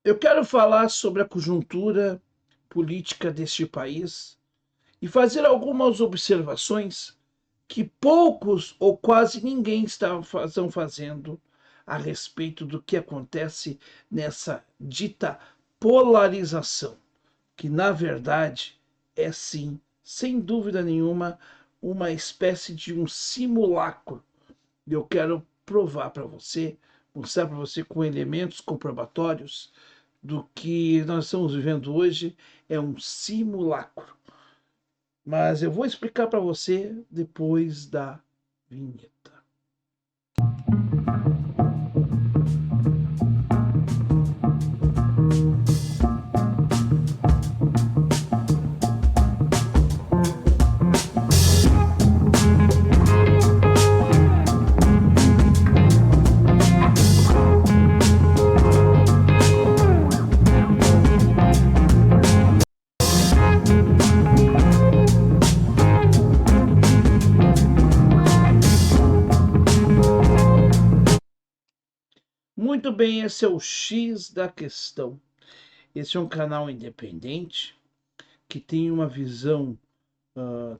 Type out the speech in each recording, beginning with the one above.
Eu quero falar sobre a conjuntura política deste país e fazer algumas observações que poucos ou quase ninguém estão fazendo a respeito do que acontece nessa dita polarização, que na verdade é sim, sem dúvida nenhuma, uma espécie de um simulacro. Eu quero provar para você, mostrar para você com elementos comprobatórios do que nós estamos vivendo hoje é um simulacro. Mas eu vou explicar para você depois da vinheta. Muito bem, esse é o X da questão. Esse é um canal independente que tem uma visão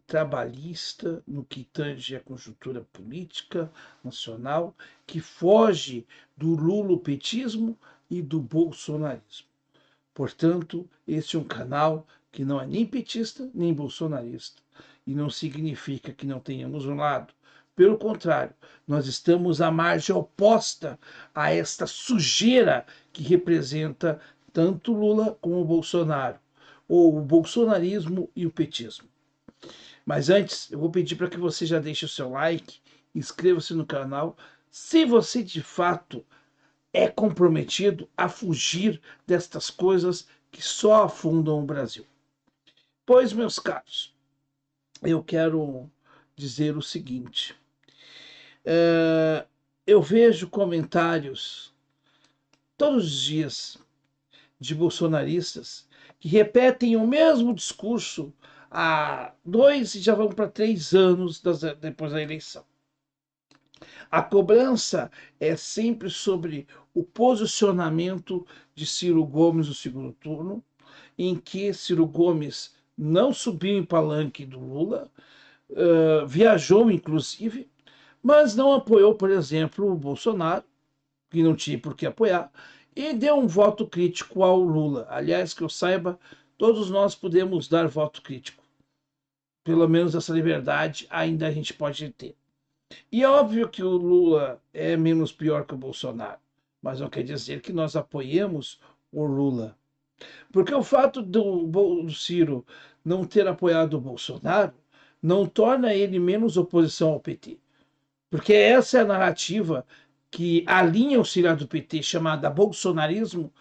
trabalhista no que tange a conjuntura política nacional, que foge do lulopetismo e do bolsonarismo. Portanto, este é um canal que não é nem petista nem bolsonarista. E não significa que não tenhamos um lado. Pelo contrário, nós estamos à margem oposta a esta sujeira que representa tanto Lula como o Bolsonaro, ou o bolsonarismo e o petismo. Mas antes, eu vou pedir para que você já deixe o seu like, inscreva-se no canal, se você de fato é comprometido a fugir destas coisas que só afundam o Brasil. Pois, meus caros, eu quero dizer o seguinte: eu vejo comentários todos os dias de bolsonaristas que repetem o mesmo discurso há 2 e já vão para 3 anos depois da eleição. A cobrança é sempre sobre o posicionamento de Ciro Gomes no segundo turno, em que Ciro Gomes não subiu em palanque do Lula, viajou inclusive, mas não apoiou, por exemplo, o Bolsonaro, que não tinha por que apoiar, e deu um voto crítico ao Lula. Aliás, que eu saiba, todos nós podemos dar voto crítico. Pelo menos essa liberdade ainda a gente pode ter. E é óbvio que o Lula é menos pior que o Bolsonaro, mas não quer dizer que nós apoiemos o Lula. Porque o fato do Ciro não ter apoiado o Bolsonaro não torna ele menos oposição ao PT. Porque essa é a narrativa que a linha auxiliar do PT, chamada bolsonarismo,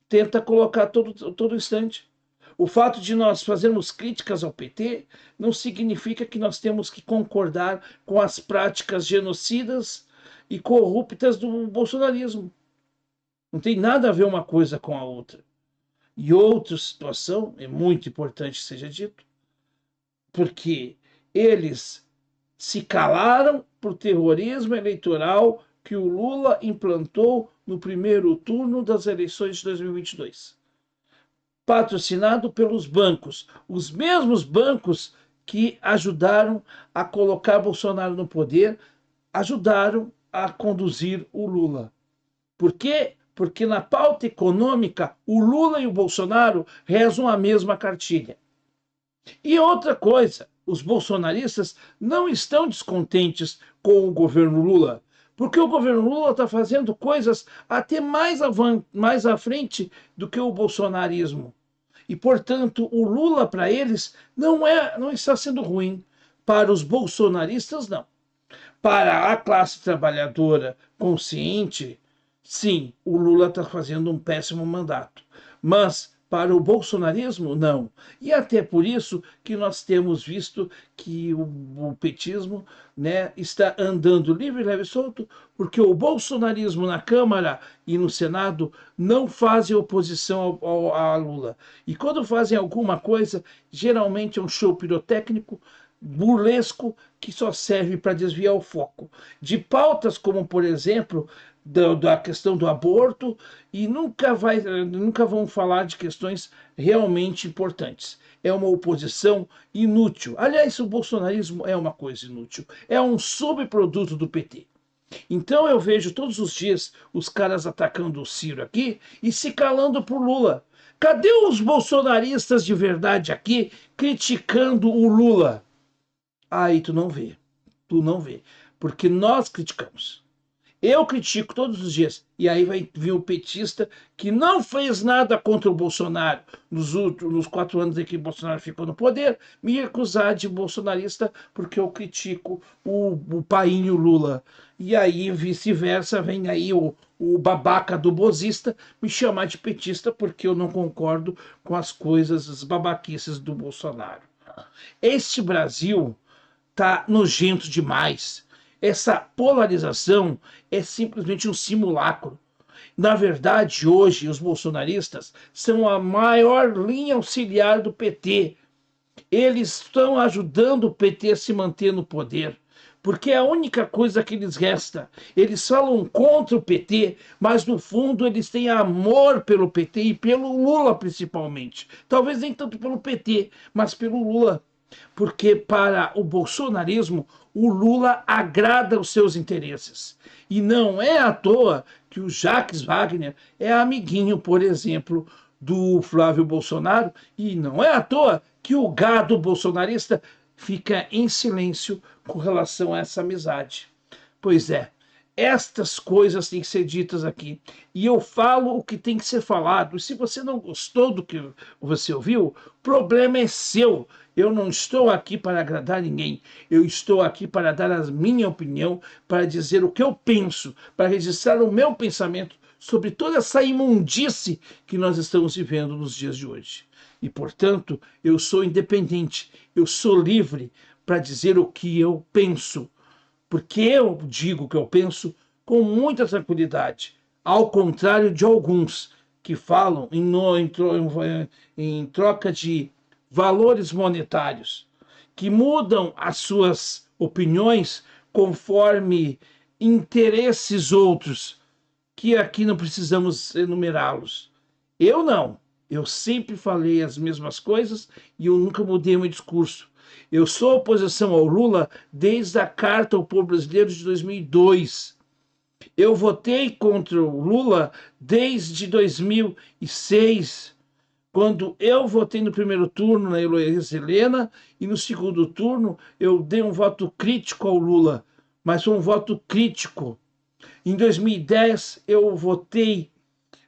tenta colocar todo instante. O fato de nós fazermos críticas ao PT não significa que nós temos que concordar com as práticas genocidas e corruptas do bolsonarismo. Não tem nada a ver uma coisa com a outra. E outra situação, é muito importante que seja dito, porque eles se calaram por terrorismo eleitoral que o Lula implantou no primeiro turno das eleições de 2022. Patrocinado pelos bancos, os mesmos bancos que ajudaram a colocar Bolsonaro no poder, ajudaram a conduzir o Lula. Por quê? Porque na pauta econômica, o Lula e o Bolsonaro rezam a mesma cartilha. E outra coisa, os bolsonaristas não estão descontentes com o governo Lula, porque o governo Lula está fazendo coisas até mais à frente do que o bolsonarismo. E, portanto, o Lula, para eles, não está sendo ruim. Para os bolsonaristas, não. Para a classe trabalhadora consciente, sim, o Lula está fazendo um péssimo mandato. Mas para o bolsonarismo, não. E até por isso que nós temos visto que o petismo, né, está andando livre, leve e solto, porque o bolsonarismo na Câmara e no Senado não fazem oposição a Lula. E quando fazem alguma coisa, geralmente é um show pirotécnico, burlesco, que só serve para desviar o foco de pautas como, por exemplo, da questão do aborto e nunca vão falar de questões realmente importantes. É uma oposição inútil. Aliás, o bolsonarismo é uma coisa inútil. É um subproduto do PT. Então eu vejo todos os dias os caras atacando o Ciro aqui e se calando por Lula. Cadê os bolsonaristas de verdade aqui criticando o Lula? Aí tu não vê. Tu não vê. Porque nós criticamos. Eu critico todos os dias. E aí vai vir o petista que não fez nada contra o Bolsonaro nos 4 anos em que o Bolsonaro ficou no poder, me acusar de bolsonarista porque eu critico o painho Lula. E aí, vice-versa, vem aí o babaca do bozista me chamar de petista porque eu não concordo com as coisas, as babaquices do Bolsonaro. Este Brasil tá nojento demais. Essa polarização é simplesmente um simulacro. Na verdade, hoje, os bolsonaristas são a maior linha auxiliar do PT. Eles estão ajudando o PT a se manter no poder, porque é a única coisa que lhes resta. Eles falam contra o PT, mas no fundo eles têm amor pelo PT e pelo Lula principalmente. Talvez nem tanto pelo PT, mas pelo Lula. Porque para o bolsonarismo, o Lula agrada os seus interesses. E não é à toa que o Jacques Wagner é amiguinho, por exemplo, do Flávio Bolsonaro, e não é à toa que o gado bolsonarista fica em silêncio com relação a essa amizade. Pois é, estas coisas têm que ser ditas aqui. E eu falo o que tem que ser falado. E se você não gostou do que você ouviu, o problema é seu. Eu não estou aqui para agradar ninguém. Eu estou aqui para dar a minha opinião, para dizer o que eu penso, para registrar o meu pensamento sobre toda essa imundície que nós estamos vivendo nos dias de hoje. E, portanto, eu sou independente, eu sou livre para dizer o que eu penso. Porque eu digo o que eu penso com muita tranquilidade, ao contrário de alguns que falam em troca de valores monetários, que mudam as suas opiniões conforme interesses outros, que aqui não precisamos enumerá-los. Eu não. Eu sempre falei as mesmas coisas e eu nunca mudei meu discurso. Eu sou oposição ao Lula desde a Carta ao Povo Brasileiro de 2002. Eu votei contra o Lula desde 2006, quando eu votei no primeiro turno na Heloísa Helena e no segundo turno eu dei um voto crítico ao Lula, mas foi um voto crítico. Em 2010 eu votei,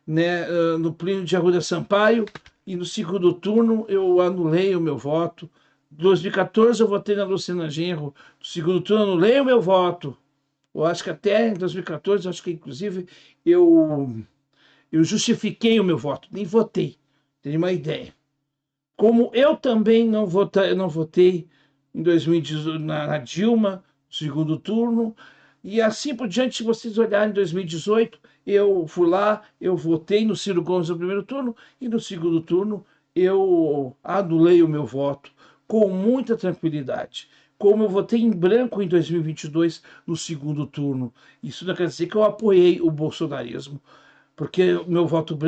né, no Plínio de Arruda Sampaio e no segundo turno eu anulei o meu voto. Em 2014 eu votei na Luciana Genro, no segundo turno eu anulei o meu voto. Eu acho que até em 2014, acho que inclusive eu justifiquei o meu voto, nem votei, tem uma ideia. Como eu também não votei em 2018 na Dilma, no segundo turno, e assim por diante, se vocês olharem em 2018, eu fui lá, eu votei no Ciro Gomes no primeiro turno, e no segundo turno eu anulei o meu voto com muita tranquilidade. Como eu votei em branco em 2022 no segundo turno. Isso não quer dizer que eu apoiei o bolsonarismo, porque o meu voto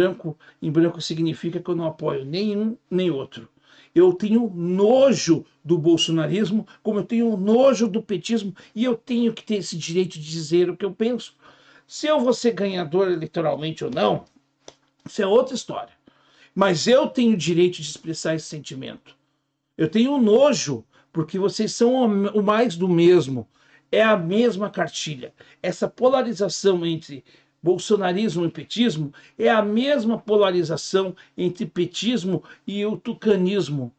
em branco significa que eu não apoio nenhum nem outro. Eu tenho nojo do bolsonarismo, como eu tenho nojo do petismo, e eu tenho que ter esse direito de dizer o que eu penso. Se eu vou ser ganhador eleitoralmente ou não, isso é outra história. Mas eu tenho o direito de expressar esse sentimento. Eu tenho nojo, porque vocês são o mais do mesmo. É a mesma cartilha. Essa polarização entre bolsonarismo e petismo é a mesma polarização entre petismo e o tucanismo.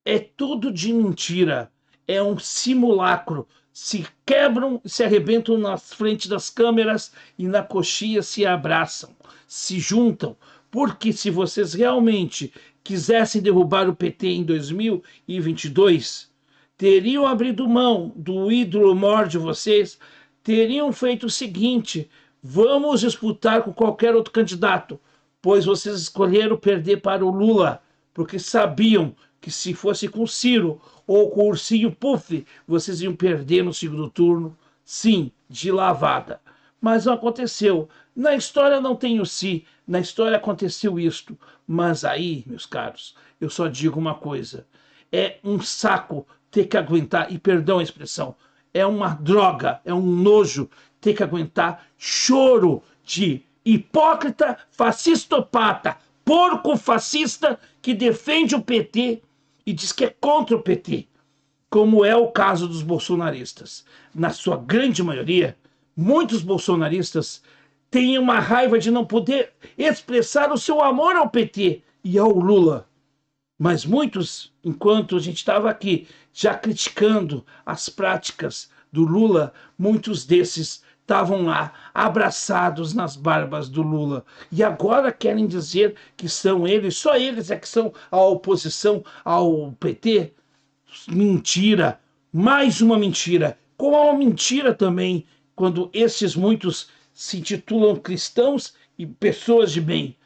É tudo de mentira. É um simulacro. Se quebram, se arrebentam na frente das câmeras e na coxia se abraçam, se juntam. Porque se vocês realmente quisessem derrubar o PT em 2022, teriam abrido mão do ídolo maior de vocês, teriam feito o seguinte: vamos disputar com qualquer outro candidato, pois vocês escolheram perder para o Lula, porque sabiam que se fosse com Ciro ou com o Ursinho Puff, vocês iam perder no segundo turno, sim, de lavada. mas não aconteceu. Na história não tem o se, na história aconteceu isto. Mas aí, meus caros, eu só digo uma coisa: é um saco ter que aguentar, e perdão a expressão, é uma droga, é um nojo ter que aguentar choro de hipócrita, fascistopata, porco fascista que defende o PT e diz que é contra o PT, como é o caso dos bolsonaristas. Na sua grande maioria, muitos bolsonaristas têm uma raiva de não poder expressar o seu amor ao PT e ao Lula. Mas muitos, enquanto a gente estava aqui já criticando as práticas do Lula, muitos desses estavam lá abraçados nas barbas do Lula. E agora querem dizer que são eles, só eles é que são a oposição ao PT? Mentira, mais uma mentira. Como é uma mentira também quando esses muitos se intitulam cristãos e pessoas de bem.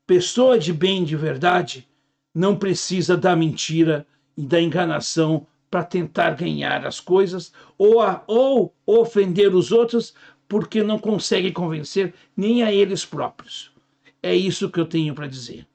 Pessoa de bem de verdade não precisa da mentira e da enganação para tentar ganhar as coisas ou ofender os outros porque não consegue convencer nem a eles próprios. É isso que eu tenho para dizer.